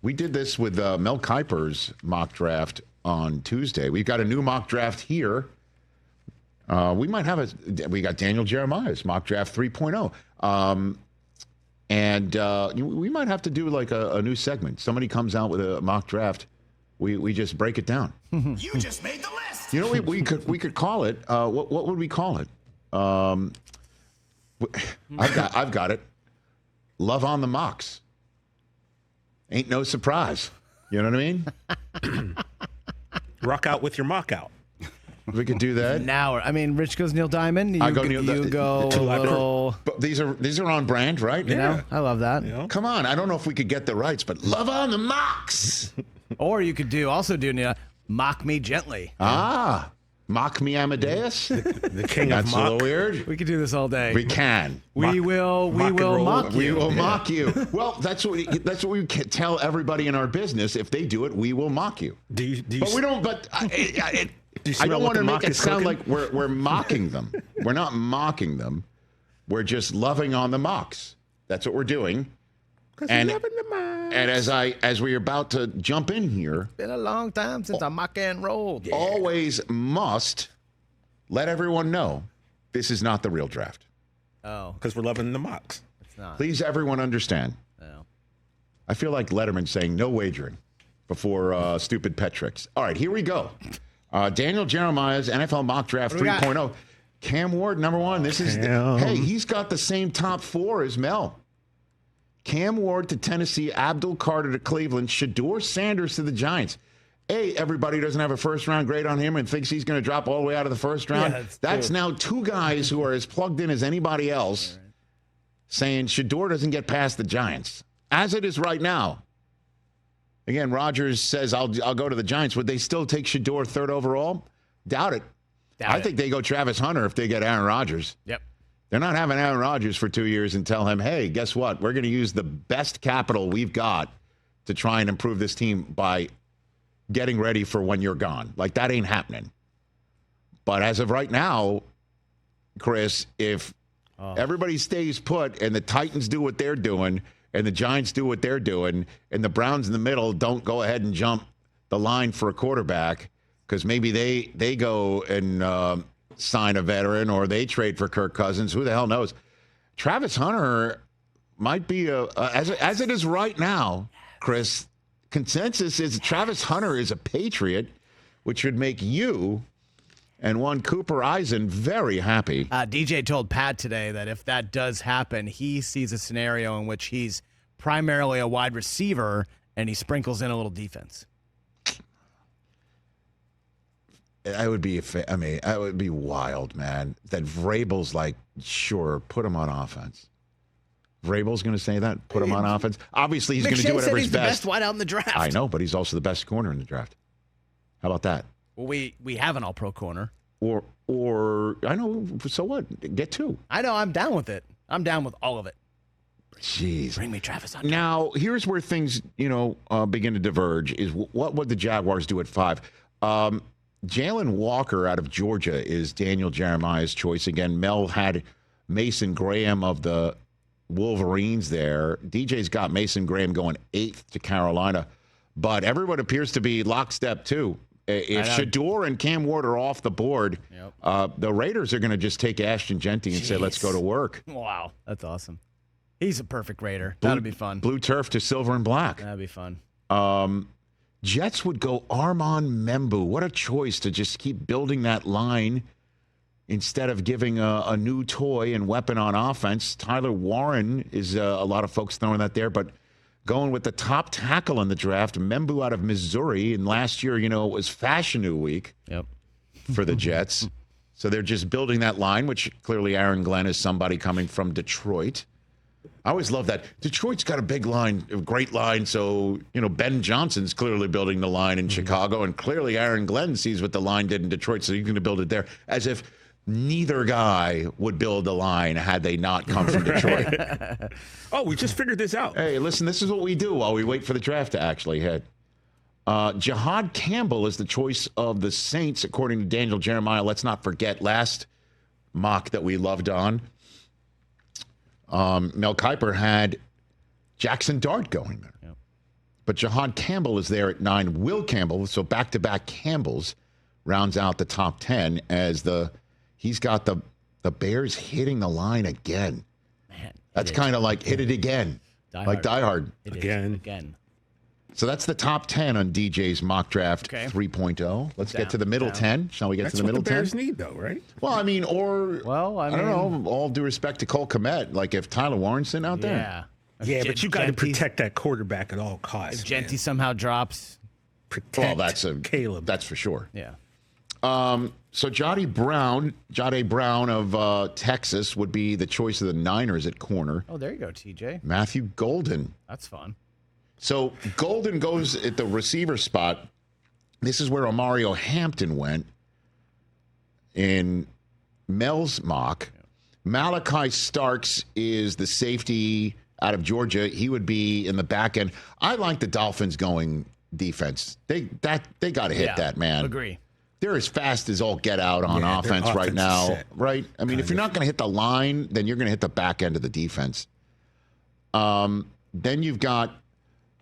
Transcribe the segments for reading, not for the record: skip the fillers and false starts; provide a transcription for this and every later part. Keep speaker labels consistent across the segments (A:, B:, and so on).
A: We did this with Mel Kiper's mock draft on Tuesday. We've got a new mock draft here. We might have we got Daniel Jeremiah's mock draft 3.0. We might have to do like a new segment. Somebody comes out with a mock draft. We just break it down.
B: You just made the list.
A: You know, we could call it. What would we call it? I've got it. Love on the mocks. Ain't no surprise. You know what I mean?
C: Rock out with your mock out.
A: We could do that.
D: Now, I mean, Rich goes Neil Diamond. You go little.
A: But these are on brand, right?
D: You know, I love that.
C: You know?
A: Come on, I don't know if we could get the rights, but love on the mocks.
D: Or you could also do Mock Me Gently.
A: Mock me Amadeus.
C: The king
A: That's
C: of mock.
A: a little weird.
D: We could do this all day.
A: We can.
D: We will mock you.
A: We will mock you. Well, that's what we can tell everybody in our business. If they do it, we will mock you. But we don't. But I don't want to make it sound like we're mocking them. We're not mocking them. We're just loving on the mocks. That's what we're doing. And as we're about to jump in here,
D: been a long time since I mock and rolled.
A: Yeah. Always must let everyone know this is not the real draft.
D: Oh,
C: because we're loving the mocks.
D: It's not.
A: Please, everyone understand.
D: Oh.
A: I feel like Letterman saying no wagering before stupid pet tricks. All right, here we go. Daniel Jeremiah's NFL mock draft 3.0. Cam Ward, number one. Hey, he's got the same top four as Mel. Cam Ward to Tennessee, Abdul Carter to Cleveland, Shedeur Sanders to the Giants. Everybody doesn't have a first-round grade on him and thinks he's going to drop all the way out of the first round. Yeah, that's now two guys who are as plugged in as anybody else saying Shedeur doesn't get past the Giants. As it is right now. Again, Rodgers says, I'll go to the Giants. Would they still take Shedeur third overall? Doubt it. I think they go Travis Hunter if they get Aaron Rodgers.
D: Yep.
A: They're not having Aaron Rodgers for 2 years and tell him, hey, guess what? We're going to use the best capital we've got to try and improve this team by getting ready for when you're gone. Like, that ain't happening. But as of right now, Chris, if everybody stays put and the Titans do what they're doing and the Giants do what they're doing and the Browns in the middle don't go ahead and jump the line for a quarterback because maybe they go and sign a veteran or they trade for Kirk Cousins. Who the hell knows? Travis Hunter might be as it is right now, Chris. Consensus is Travis Hunter is a Patriot, which would make you and one Cooper Eisen very happy.
D: DJ told Pat today that if that does happen, he sees a scenario in which he's primarily a wide receiver and he sprinkles in a little defense.
A: I would be wild, man. That Vrabel's like, sure, put him on offense. Vrabel's going to say that? Put him on offense? Obviously, he's going to do whatever
D: he's
A: his
D: the
A: best.
D: best wide out in the draft.
A: I know, but he's also the best corner in the draft. How about that?
D: Well, we have an all-pro corner.
A: Or I know, so what? Get two.
D: I know, I'm down with it. I'm down with all of it.
A: Jeez.
D: Bring me Travis Hunter.
A: Now, here's where things, begin to diverge, is what would the Jaguars do at 5? Jalen Walker out of Georgia is Daniel Jeremiah's choice. Again, Mel had Mason Graham of the Wolverines there. DJ's got Mason Graham going 8th to Carolina. But everyone appears to be lockstep, too. If Shedeur and Cam Ward are off the board, the Raiders are going to just take Ashton Genty and say, let's go to work.
D: Wow, that's awesome. He's a perfect Raider. That'd be fun.
A: Blue turf to silver and black.
D: That'd be fun.
A: Jets would go Armand Membu. What a choice to just keep building that line instead of giving a new toy and weapon on offense. Tyler Warren is a lot of folks throwing that there, but going with the top tackle in the draft, Membu out of Missouri. And last year, it was Fashion Week for the Jets. So they're just building that line, which clearly Aaron Glenn is somebody coming from Detroit. I always love that. Detroit's got a big line, a great line. So, Ben Johnson's clearly building the line in Chicago, and clearly Aaron Glenn sees what the line did in Detroit, so he's going to build it there. As if neither guy would build the line had they not come from Detroit.
C: Oh, we just figured this out.
A: Hey, listen, this is what we do while we wait for the draft to actually hit. Jahad Campbell is the choice of the Saints, according to Daniel Jeremiah. Let's not forget last mock that we loved on. Mel Kiper had Jackson Dart going there. But Jahad Campbell is there at 9. Will Campbell, so back-to-back Campbells, rounds out the top 10 as he's got the Bears hitting the line again.
D: Man,
A: that's kind of like hit it again. Like Die Hard.
C: Again.
A: So that's the top 10 on DJ's mock draft 3.0. Let's get to the middle 10. Shall we get to the middle 10?
C: That's what the Bears need, though, right?
A: Well, I mean, I don't know. All due respect to Cole Kmet, like if Tyler Warren's sitting out there.
C: Yeah, but you got to protect that quarterback at all costs.
D: If Genty somehow drops.
C: Protect
A: Caleb. That's for sure.
D: Yeah.
A: So Jade Brown of Texas would be the choice of the Niners at corner.
D: Oh, there you go, TJ.
A: Matthew Golden.
D: That's fun.
A: So Golden goes at the receiver spot. This is where Omario Hampton went in Mel's mock. Malachi Starks is the safety out of Georgia. He would be in the back end. I like the Dolphins going defense. They got to hit that, man.
D: Agree.
A: They're as fast as all get out on offense right now, right? I mean, if you're not going to hit the line, then you're going to hit the back end of the defense. Then you've got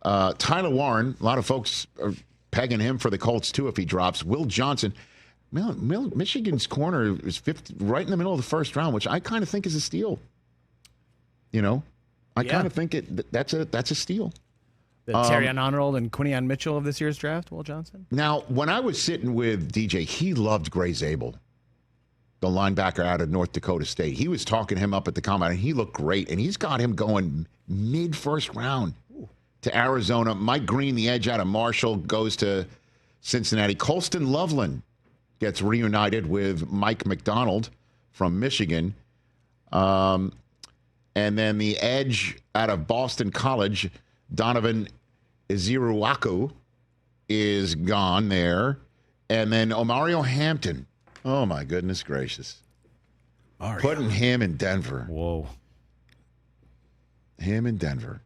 A: Tyler Warren. A lot of folks are pegging him for the Colts, too, if he drops. Will Johnson. Michigan's corner is right in the middle of the first round, which I kind of think is a steal. You know? I kind of think that's a steal.
D: The Terrion Arnold and Quinion Mitchell of this year's draft, Will Johnson?
A: Now, when I was sitting with DJ, he loved Gray Zabel, the linebacker out of North Dakota State. He was talking him up at the combine, and he looked great. And he's got him going mid-first round to Arizona. Mike Green, the edge out of Marshall, goes to Cincinnati. Colston Loveland gets reunited with Mike McDonald from Michigan. And then the edge out of Boston College, Donovan Iziruaku, is gone there. And then Omario Hampton. Oh, my goodness gracious. Putting him in Denver.
D: Whoa.
A: Him in Denver.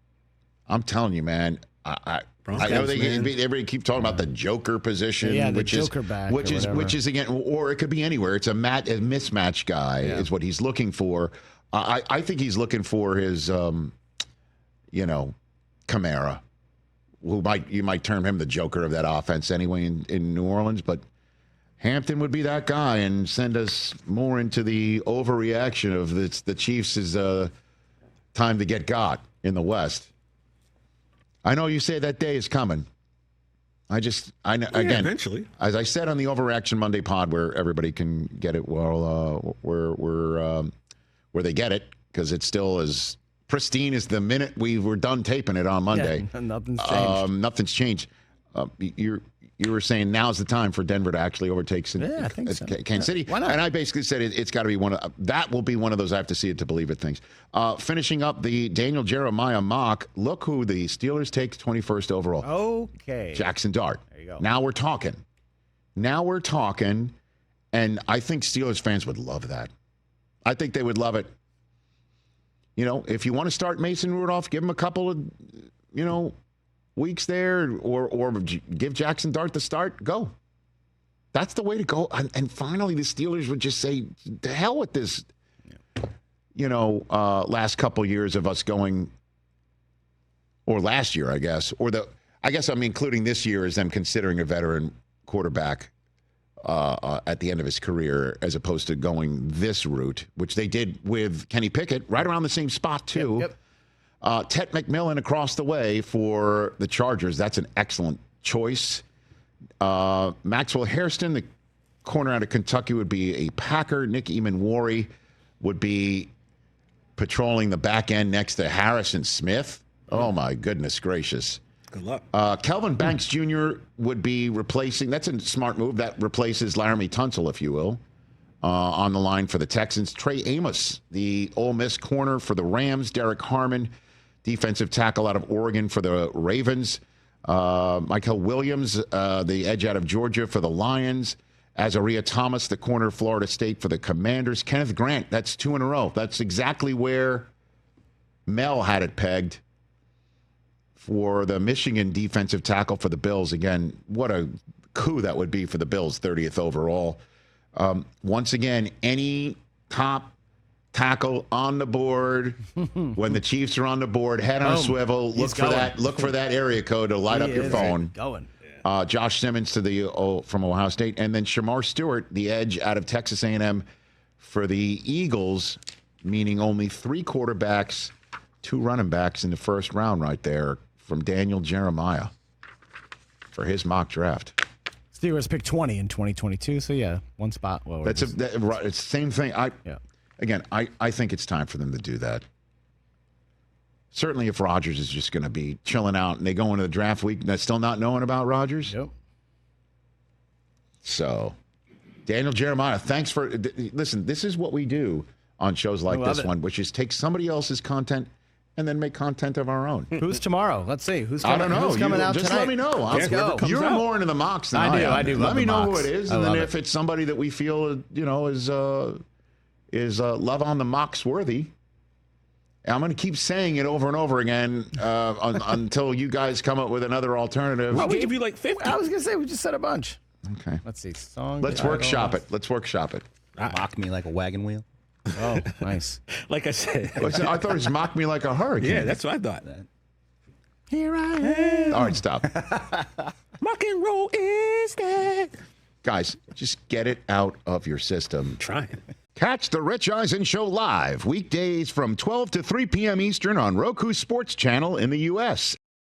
A: I'm telling you, man. I know everybody keep talking about the Joker position,
D: which is back,
A: which is again, or it could be anywhere. It's a mismatch guy is what he's looking for. I think he's looking for his, Kamara, you might term him the Joker of that offense anyway in New Orleans, but Hampton would be that guy and send us more into the overreaction of the Chiefs' time to get got in the West. I know you say that day is coming. Again,
C: eventually.
A: As I said on the Overreaction Monday pod, where everybody can get it, where they get it, because it's still as pristine as the minute we were done taping it on Monday.
D: Yeah, nothing's changed.
A: Nothing's changed. You were saying now's the time for Denver to actually overtake Kansas City.
D: Why not?
A: And I basically said it's got to be that will be one of those I have to see it to believe it things. Finishing up the Daniel Jeremiah mock, look who the Steelers take 21st overall.
D: Okay.
A: Jackson Dart.
D: There you go.
A: Now we're talking. And I think Steelers fans would love that. I think they would love it. You know, if you want to start Mason Rudolph, give him a couple of, weeks there, or give Jackson Dart the start. Go. That's the way to go. And finally, the Steelers would just say, "To hell with this." Last couple years of us going, or last year, I guess, I'm including this year as them considering a veteran quarterback at the end of his career, as opposed to going this route, which they did with Kenny Pickett, right around the same spot too.
D: Yep.
A: Ted McMillan across the way for the Chargers. That's an excellent choice. Maxwell Hairston, the corner out of Kentucky, would be a Packer. Nick Eamon-Wari would be patrolling the back end next to Harrison Smith. Oh, my goodness gracious.
C: Good luck.
A: Kelvin Banks Jr. would be replacing. That's a smart move. That replaces Laramie Tunsil, if you will, on the line for the Texans. Trey Amos, the Ole Miss corner for the Rams. Derek Harmon, defensive tackle out of Oregon for the Ravens. Michael Williams, the edge out of Georgia for the Lions. Azaria Thomas, the corner of Florida State for the Commanders. Kenneth Grant, that's 2 in a row. That's exactly where Mel had it pegged for the Michigan defensive tackle for the Bills. Again, what a coup that would be for the Bills, 30th overall. Once again, any top tackle on the board. When the Chiefs are on the board, head on a swivel. Look for that area code to light up your phone.
D: Going.
A: Josh Simmons from Ohio State, and then Shamar Stewart, the edge out of Texas A&M for the Eagles, meaning only 3 quarterbacks, 2 running backs in the first round right there from Daniel Jeremiah for his mock draft.
D: Steelers picked 20 in 2022, so yeah, 1 spot lower.
A: It's the same thing. Again, I think it's time for them to do that. Certainly if Rodgers is just going to be chilling out and they go into the draft week and they're still not knowing about Rodgers.
D: Yep.
A: So, Daniel Jeremiah, thanks for listen, this is what we do on shows like this one, which is take somebody else's content and then make content of our own.
D: Who's tomorrow? Let's see. Who's
A: I
D: coming,
A: don't know.
D: Who's coming out
A: just
D: tonight?
A: let me know.
D: Let's go.
A: You're more into the mocks than I am.
D: I do.
A: Let me know
D: mocks.
A: who it is, and then if it's somebody that we feel is love on the mocks worthy. I'm going to keep saying it over and over again until you guys come up with another alternative.
C: We gave you like 50.
D: I was going to say we just said a bunch.
A: Okay.
D: Let's see. Song.
A: Let's workshop it. Let's workshop it.
E: Mock me like a wagon wheel.
D: Oh, nice.
C: Like I said.
A: I thought it was mock me like a hurricane.
C: Yeah, that's what I thought.
D: Here I am.
A: All right, stop.
C: Rock and roll is dead.
A: Guys, just get it out of your system.
C: I'm trying.
A: Catch the Rich Eisen Show live weekdays from 12 to 3 p.m. Eastern on Roku Sports Channel in the U.S.